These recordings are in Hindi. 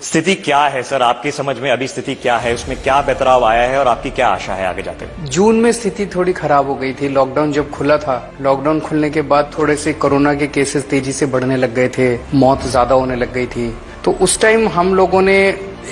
स्थिति क्या है सर, आपकी समझ में अभी स्थिति क्या है, उसमें क्या बदलाव आया है और आपकी क्या आशा है आगे जाते हुए? जून में स्थिति थोड़ी खराब हो गई थी। लॉकडाउन जब खुला था, लॉकडाउन खुलने के बाद थोड़े से कोरोना के केसेस तेजी से बढ़ने लग गए थे, मौत ज्यादा होने लग गई थी। तो उस टाइम हम लोगों ने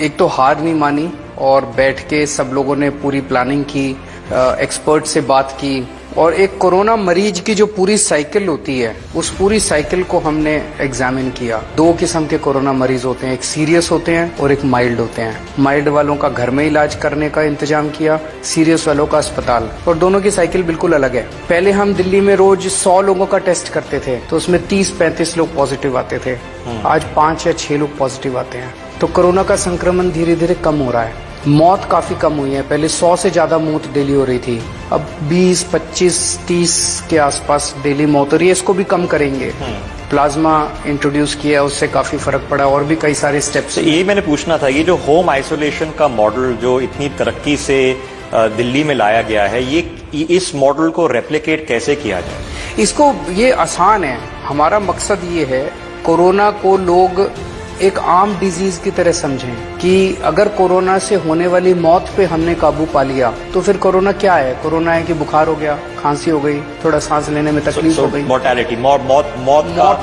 एक तो हार नहीं मानी और बैठ के सब लोगों ने पूरी प्लानिंग की, एक्सपर्ट से बात की और एक कोरोना मरीज की जो पूरी साइकिल होती है उस पूरी साइकिल को हमने एग्जामिन किया। दो किस्म के कोरोना मरीज होते हैं, एक सीरियस होते हैं और एक माइल्ड होते हैं। माइल्ड वालों का घर में इलाज करने का इंतजाम किया, सीरियस वालों का अस्पताल, और दोनों की साइकिल बिल्कुल अलग है। पहले हम दिल्ली में रोज 100 लोगों का टेस्ट करते थे तो उसमें 30-35 लोग पॉजिटिव आते थे, आज 5 या 6 लोग पॉजिटिव आते हैं। तो कोरोना का संक्रमण धीरे धीरे कम हो रहा है, मौत काफी कम हुई है। पहले 100 से ज्यादा मौत डेली हो रही थी, अब 20, 25, 30 के आसपास डेली मौत हो रही है। इसको भी कम करेंगे। प्लाज्मा इंट्रोड्यूस किया, उससे काफी फर्क पड़ा और भी कई सारे स्टेप्स। यही मैंने पूछना था, ये जो होम आइसोलेशन का मॉडल जो इतनी तरक्की से दिल्ली में लाया गया है, ये इस मॉडल को रेप्लिकेट कैसे किया जाए? इसको ये आसान है। हमारा मकसद ये है कोरोना को लोग एक आम डिजीज की तरह समझें कि अगर कोरोना से होने वाली मौत पे हमने काबू पा लिया तो फिर कोरोना क्या है? कोरोना है कि बुखार हो गया, खांसी हो गई, थोड़ा सांस लेने में तकलीफ हो गई।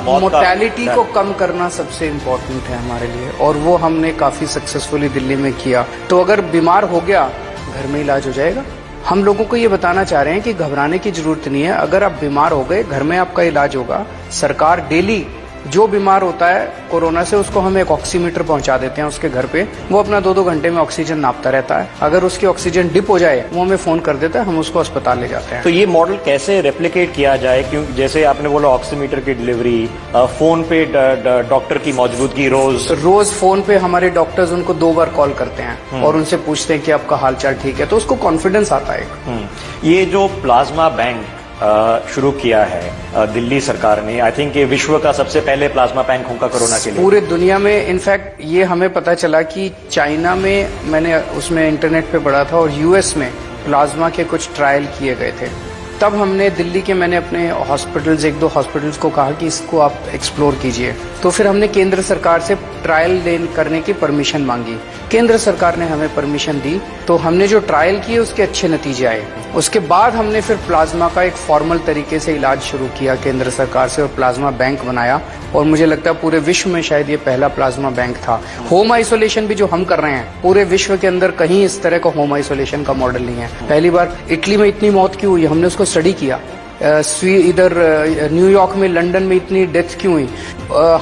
मोर्टेलिटी को कम करना सबसे इम्पोर्टेंट है हमारे लिए और वो हमने काफी सक्सेसफुली दिल्ली में किया। तो अगर बीमार हो गया घर में इलाज हो जाएगा। हम लोगों को ये बताना चाह रहे हैं कि घबराने की जरूरत नहीं है। अगर आप बीमार हो गए, घर में आपका इलाज होगा। सरकार डेली जो बीमार होता है कोरोना से उसको हम एक ऑक्सीमीटर पहुंचा देते हैं उसके घर पे, वो अपना 2-2 घंटे में ऑक्सीजन नापता रहता है। अगर उसकी ऑक्सीजन डिप हो जाए वो हमें फोन कर देता है, हम उसको अस्पताल ले जाते हैं। तो ये मॉडल कैसे रेप्लिकेट किया जाए? क्योंकि जैसे आपने बोला ऑक्सीमीटर की डिलीवरी, फोन पे डॉक्टर की मौजूदगी, रोज फोन पे हमारे डॉक्टर्स उनको 2 बार कॉल करते हैं और उनसे पूछते हैं कि आपका हालचाल ठीक है, तो उसको कॉन्फिडेंस आता है। ये जो प्लाज्मा बैंक शुरू किया है दिल्ली सरकार ने, आई थिंक ये विश्व का सबसे पहले प्लाज्मा बैंक होगा कोरोना के लिए। पूरे दुनिया में। इनफैक्ट ये हमें पता चला कि चाइना में, मैंने उसमें इंटरनेट पे पढ़ा था, और यूएस में प्लाज्मा के कुछ ट्रायल किए गए थे। तब हमने दिल्ली के, मैंने अपने हॉस्पिटल्स, 1-2 हॉस्पिटल्स को कहा कि इसको आप एक्सप्लोर कीजिए। तो फिर हमने केंद्र सरकार से ट्रायल करने की परमिशन मांगी। केंद्र सरकार ने हमें परमिशन दी, तो हमने जो ट्रायल किए उसके अच्छे नतीजे आए। उसके बाद हमने फिर प्लाज्मा का एक फॉर्मल तरीके से इलाज शुरू किया केंद्र सरकार से और प्लाज्मा बैंक बनाया। और मुझे लगता है पूरे विश्व में शायद ये पहला प्लाज्मा बैंक था। होम आइसोलेशन भी जो हम कर रहे हैं, पूरे विश्व के अंदर कहीं इस तरह का होम आइसोलेशन का मॉडल नहीं है। पहली बार इटली में इतनी मौत क्यों हुई, हमने उसको स्टडी किया। इधर न्यूयॉर्क में, लंदन में इतनी डेथ क्यों हुई?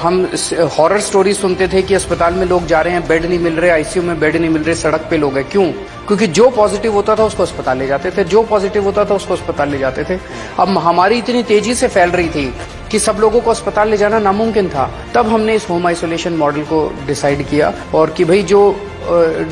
हम हॉरर स्टोरी सुनते थे कि अस्पताल में लोग जा रहे हैं, बेड नहीं मिल रहे, आईसीयू में बेड नहीं मिल रहे, सड़क पे लोग हैं। क्यों? क्योंकि जो पॉजिटिव होता था उसको अस्पताल ले जाते थे, जो पॉजिटिव होता था उसको अस्पताल ले जाते थे। अब महामारी इतनी तेजी से फैल रही थी कि सब लोगों को अस्पताल ले जाना नामुमकिन था। तब हमने इस होम आइसोलेशन मॉडल को डिसाइड किया और कि भाई जो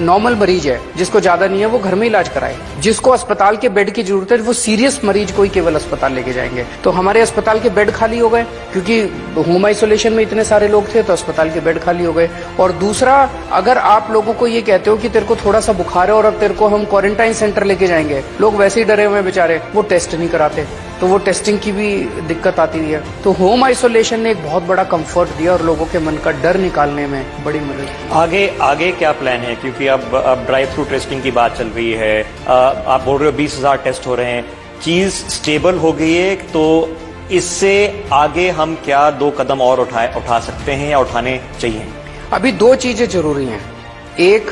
नॉर्मल मरीज है, जिसको ज्यादा नहीं है, वो घर में इलाज कराए। जिसको अस्पताल के बेड की जरूरत है वो सीरियस मरीज को ही केवल अस्पताल लेके जाएंगे। तो हमारे अस्पताल के बेड खाली हो गए क्योंकि होम आइसोलेशन में इतने सारे लोग थे, तो अस्पताल के बेड खाली हो गए। और दूसरा, अगर आप लोगों को ये कहते हो कि तेरे को थोड़ा सा बुखार है और अब तेरे को हम क्वारंटाइन सेंटर लेके जाएंगे, लोग वैसे ही डरे हुए बेचारे, वो टेस्ट नहीं कराते, तो वो टेस्टिंग की भी दिक्कत आती है। तो होम आइसोलेशन ने एक बहुत बड़ा कंफर्ट दिया और लोगों के मन का डर निकालने में बड़ी मदद की। आगे क्या प्लान है? क्योंकि अब ड्राइव थ्रू टेस्टिंग की बात चल रही है, आप बोल रहे हो 20,000 टेस्ट हो रहे हैं, चीज स्टेबल हो गई है, तो इससे आगे हम क्या 2 कदम और उठा सकते हैं या उठाने चाहिए? अभी 2 चीजें जरूरी हैं। एक,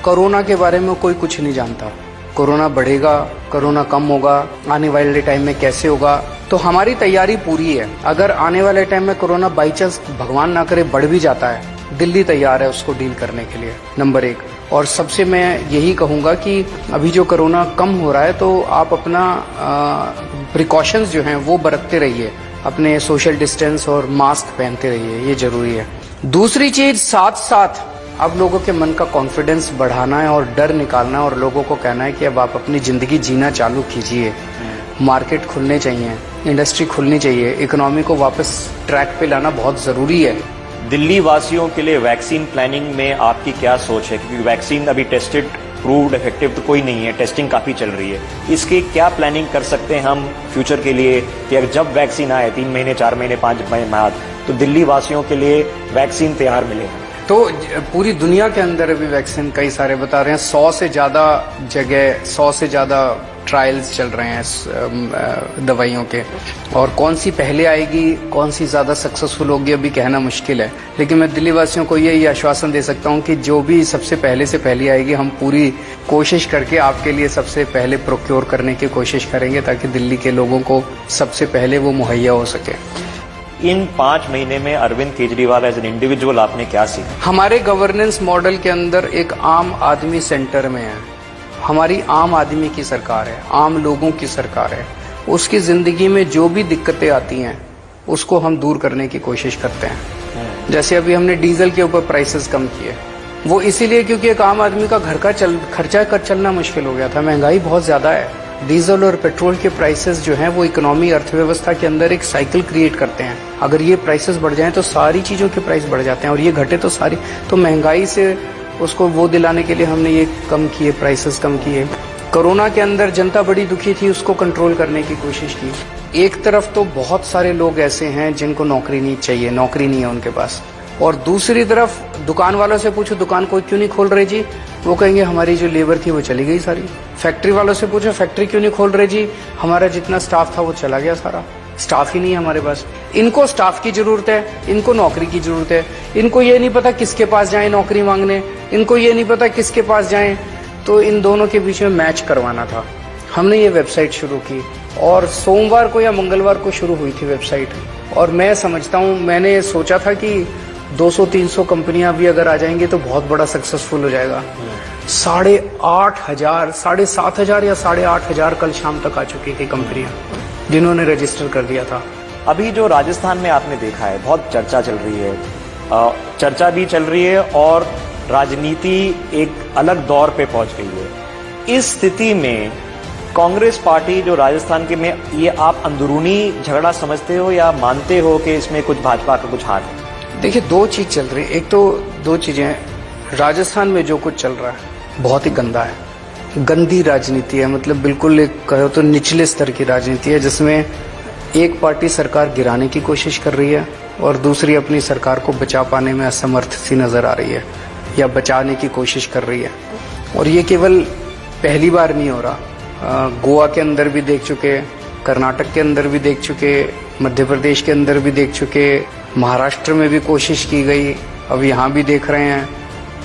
कोरोना के बारे में कोई कुछ नहीं जानता। कोरोना बढ़ेगा, कोरोना कम होगा, आने वाले टाइम में कैसे होगा, तो हमारी तैयारी पूरी है। अगर आने वाले टाइम में कोरोना बाई चांस, भगवान ना करे, बढ़ भी जाता है, दिल्ली तैयार है उसको डील करने के लिए, नंबर 1। और सबसे मैं यही कहूंगा कि अभी जो कोरोना कम हो रहा है तो आप अपना प्रिकॉशंस जो हैं वो बरतते रहिए, अपने सोशल डिस्टेंस और मास्क पहनते रहिए, ये जरूरी है। दूसरी चीज, साथ साथ अब लोगों के मन का कॉन्फिडेंस बढ़ाना है और डर निकालना है और लोगों को कहना है कि अब आप अपनी जिंदगी जीना चालू कीजिए। मार्केट खुलने चाहिए, इंडस्ट्री खुलनी चाहिए, इकोनॉमी को वापस ट्रैक पे लाना बहुत जरूरी है। दिल्ली वासियों के लिए वैक्सीन प्लानिंग में आपकी क्या सोच है? क्योंकि वैक्सीन अभी टेस्टेड, प्रूव्ड, इफेक्टिव तो कोई नहीं है, टेस्टिंग काफी चल रही है। इसकी क्या प्लानिंग कर सकते हैं हम फ्यूचर के लिए कि अगर जब वैक्सीन आए 3 महीने, 4 महीने, 5 महीने बाद, तो दिल्ली वासियों के लिए वैक्सीन तैयार मिले? तो पूरी दुनिया के अंदर अभी वैक्सीन कई सारे बता रहे हैं, 100 से ज्यादा जगह, 100 से ज्यादा ट्रायल्स चल रहे हैं दवाइयों के। और कौन सी पहले आएगी, कौन सी ज्यादा सक्सेसफुल होगी, अभी कहना मुश्किल है। लेकिन मैं दिल्ली वासियों को यही आश्वासन दे सकता हूं कि जो भी सबसे पहले से पहले आएगी, हम पूरी कोशिश करके आपके लिए सबसे पहले प्रोक्योर करने की कोशिश करेंगे, ताकि दिल्ली के लोगों को सबसे पहले वो मुहैया हो सके। इन 5 महीने में Arvind Kejriwal as an individual आपने क्या सीखा? हमारे गवर्नेंस मॉडल के अंदर एक आम आदमी सेंटर में है। हमारी आम आदमी की सरकार है, आम लोगों की सरकार है। उसकी जिंदगी में जो भी दिक्कतें आती हैं उसको हम दूर करने की कोशिश करते हैं। जैसे अभी हमने डीजल के ऊपर प्राइसेस कम किए, वो इसीलिए क्योंकि एक आम आदमी का घर का खर्चा कर चलना मुश्किल हो गया था। महंगाई बहुत ज्यादा है। डीजल और पेट्रोल के प्राइसेस जो हैं वो इकोनॉमी, अर्थव्यवस्था के अंदर एक साइकिल क्रिएट करते हैं। अगर ये प्राइसेस बढ़ जाएं तो सारी चीजों के प्राइस बढ़ जाते हैं, और ये घटे तो सारी, तो महंगाई से उसको वो दिलाने के लिए हमने ये कम किए, प्राइसेस कम किए। कोरोना के अंदर जनता बड़ी दुखी थी, उसको कंट्रोल करने की कोशिश की। एक तरफ तो बहुत सारे लोग ऐसे हैं जिनको नौकरी नहीं चाहिए, नौकरी नहीं है उनके पास, और दूसरी तरफ दुकान वालों से पूछो दुकान कोई क्यों नहीं खोल रहे जी, वो कहेंगे हमारी जो लेबर थी वो चली गई सारी। फैक्ट्री वालों से पूछो फैक्ट्री क्यों नहीं खोल रहे जी, हमारा जितना स्टाफ था वो चला गया सारा, स्टाफ ही नहीं है हमारे पास। इनको स्टाफ की जरूरत है, इनको नौकरी की जरूरत है। इनको ये नहीं पता किसके पास जाएं नौकरी मांगने, इनको ये नहीं पता किसके पास जाएं। तो इन दोनों के बीच में मैच करवाना था। हमने ये वेबसाइट शुरू की, और सोमवार को या मंगलवार को शुरू हुई थी वेबसाइट। और मैं समझता हूँ, मैंने सोचा था कि 200-300 कंपनियां भी अगर आ जाएंगी तो बहुत बड़ा सक्सेसफुल हो जाएगा। 8,500, 7,500 या 8,500 कल शाम तक आ चुकी थी कंपनियां जिन्होंने रजिस्टर कर दिया था। अभी जो राजस्थान में आपने देखा है, बहुत चर्चा चल रही है, चर्चा भी चल रही है और राजनीति एक अलग दौर पे पहुंच गई है। इस स्थिति में कांग्रेस पार्टी जो राजस्थान के में, ये आप अंदरूनी झगड़ा समझते हो या मानते हो कि इसमें कुछ भाजपा का कुछ हाथ है? देखिए, दो चीज चल रही है। एक तो दो चीजें, राजस्थान में जो कुछ चल रहा है बहुत ही गंदा है, गंदी राजनीति है। मतलब बिल्कुल एक कहो तो निचले स्तर की राजनीति है, जिसमें एक पार्टी सरकार गिराने की कोशिश कर रही है और दूसरी अपनी सरकार को बचा पाने में असमर्थ सी नजर आ रही है या बचाने की कोशिश कर रही है। और ये केवल पहली बार नहीं हो रहा। गोवा के अंदर भी देख चुके, कर्नाटक के अंदर भी देख चुके, मध्य प्रदेश के अंदर भी देख चुके, महाराष्ट्र में भी कोशिश की गई, अब यहाँ भी देख रहे हैं।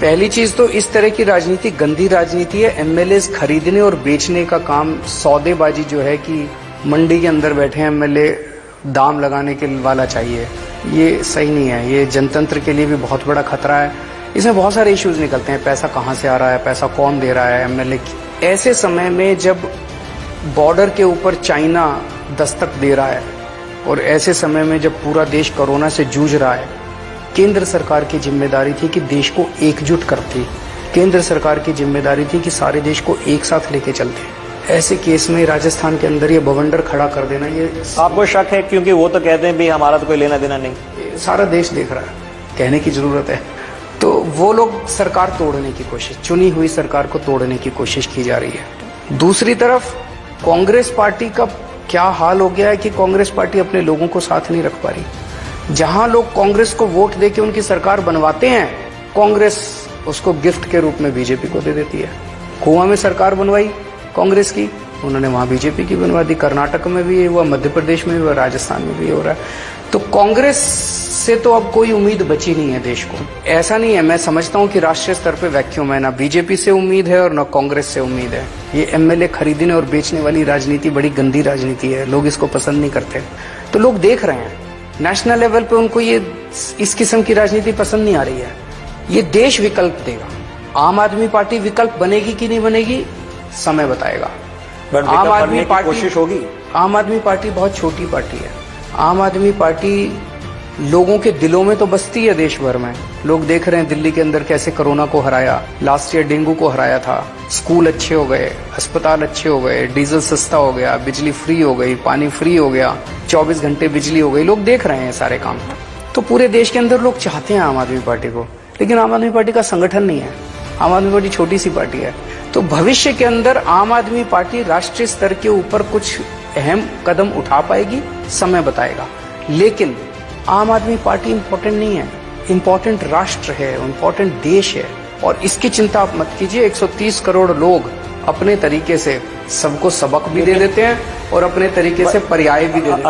पहली चीज तो इस तरह की राजनीति गंदी राजनीति है। एमएलए खरीदने और बेचने का काम, सौदेबाजी जो है कि मंडी के अंदर बैठे एमएलए दाम लगाने के वाला चाहिए, ये सही नहीं है। ये जनतंत्र के लिए भी बहुत बड़ा खतरा है। इसमें बहुत सारे इश्यूज निकलते हैं, पैसा कहाँ से आ रहा है, पैसा कौन दे रहा है एमएलए। ऐसे समय में जब बॉर्डर के ऊपर चाइना दस्तक दे रहा है और ऐसे समय में जब पूरा देश कोरोना से जूझ रहा है, केंद्र सरकार की जिम्मेदारी थी कि देश को एकजुट करती। केंद्र सरकार की जिम्मेदारी थी कि सारे देश को एक साथ लेके चलते। ऐसे केस में राजस्थान के अंदर ये बवंडर खड़ा कर देना, ये आपको शक है? क्योंकि वो तो कहते हैं भाई हमारा तो कोई लेना देना नहीं, सारा देश देख रहा है, कहने की जरूरत है। तो वो लोग सरकार तोड़ने की कोशिश, चुनी हुई सरकार को तोड़ने की कोशिश की जा रही है। दूसरी तरफ कांग्रेस पार्टी का क्या हाल हो गया है कि कांग्रेस पार्टी अपने लोगों को साथ नहीं रख पा रही। जहां लोग कांग्रेस को वोट देके उनकी सरकार बनवाते हैं, कांग्रेस उसको गिफ्ट के रूप में बीजेपी को दे देती है। गोवा में सरकार बनवाई कांग्रेस की, उन्होंने वहां बीजेपी की बनवा दी। कर्नाटक में भी हुआ, मध्य प्रदेश में भी हुआ, राजस्थान में भी हो रहा है। तो कांग्रेस से तो अब कोई उम्मीद बची नहीं है देश को। ऐसा नहीं है, मैं समझता हूं कि राष्ट्रीय स्तर पे वैक्यूम है, ना बीजेपी से उम्मीद है और ना कांग्रेस से उम्मीद है। ये एमएलए खरीदने और बेचने वाली राजनीति बड़ी गंदी राजनीति है, लोग इसको पसंद नहीं करते। तो लोग देख रहे हैं, नेशनल लेवल पे उनको ये इस किस्म की राजनीति पसंद नहीं आ रही है। ये देश विकल्प देगा। आम आदमी पार्टी विकल्प बनेगी कि नहीं बनेगी, समय बताएगा। आम आदमी पार्टी कोशिश होगी। आम आदमी पार्टी बहुत छोटी पार्टी है। आम आदमी पार्टी लोगों के दिलों में तो बसती है देश भर में। लोग देख रहे हैं दिल्ली के अंदर कैसे कोरोना को हराया, लास्ट ईयर डेंगू को हराया था। स्कूल अच्छे हो गए, अस्पताल अच्छे हो गए, डीजल सस्ता हो गया, बिजली फ्री हो गई, पानी फ्री हो गया, 24 घंटे बिजली हो गई। लोग देख रहे हैं सारे काम। तो पूरे देश के अंदर लोग चाहते हैं आम आदमी पार्टी को, लेकिन आम आदमी पार्टी का संगठन नहीं है। आम आदमी पार्टी छोटी सी पार्टी है। तो भविष्य के अंदर आम आदमी पार्टी राष्ट्रीय स्तर के ऊपर कुछ अहम कदम उठा पाएगी, समय बताएगा। लेकिन आम आदमी पार्टी इंपॉर्टेंट नहीं है। इम्पोर्टेंट राष्ट्र है, इम्पोर्टेंट देश है, और इसकी चिंता आप मत कीजिए। 130 करोड़ लोग अपने तरीके से सबको सबक भी दे देते हैं और अपने तरीके से पर्याय भी दे देते हैं।